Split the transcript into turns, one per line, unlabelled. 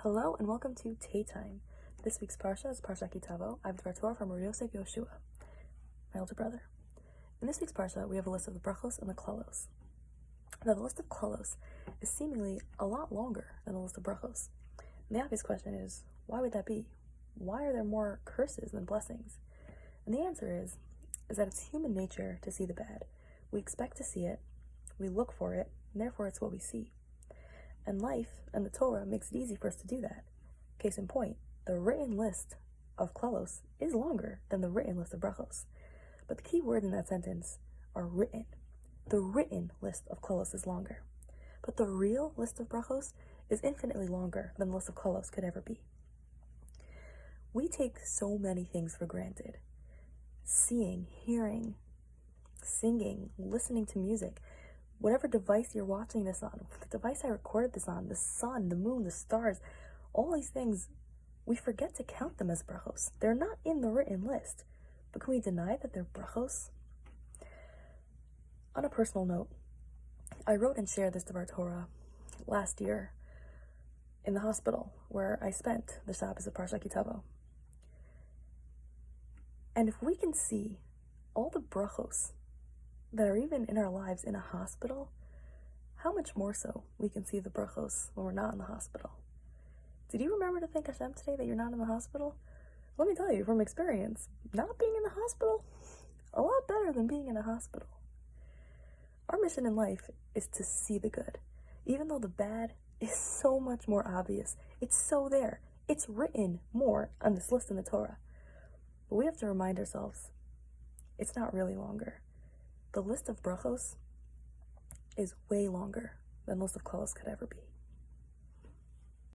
Hello and welcome to TayTime. This week's Parshat is Parshat Tavo. I have the Torah from Yosef Yoshua, my older brother. In this week's Parshat, we have a list of the brachos and the klalos. Now, the list of klalos is seemingly a lot longer than the list of brachos. And the obvious question is, why would that be? Why are there more curses than blessings? And the answer is that it's human nature to see the bad. We expect to see it, we look for it, and therefore it's what we see. And life and the Torah makes it easy for us to do that. Case in point, the written list of klalos is longer than the written list of brachos. But the key word in that sentence are written. The written list of klalos is longer. But the real list of brachos is infinitely longer than the list of klalos could ever be. We take so many things for granted. Seeing, hearing, singing, listening to music. Whatever device you're watching this on, the device I recorded this on, the sun, the moon, the stars, all these things, we forget to count them as brachos. They're not in the written list. But can we deny that they're brachos? On a personal note, I wrote and shared this Devar Torah last year in the hospital where I spent the Shabbos of Parshat Tavo. And if we can see all the brachos that are even in our lives in a hospital, how much more so we can see the brachos when we're not in the hospital. Did you remember to thank Hashem today that you're not in the hospital? Let me tell you from experience, not being in the hospital, a lot better than being in a hospital. Our mission in life is to see the good, even though the bad is so much more obvious. It's so there. It's written more on this list in the Torah. But we have to remind ourselves, it's not really longer. The list of brachos is way longer than the list of klalos could ever be.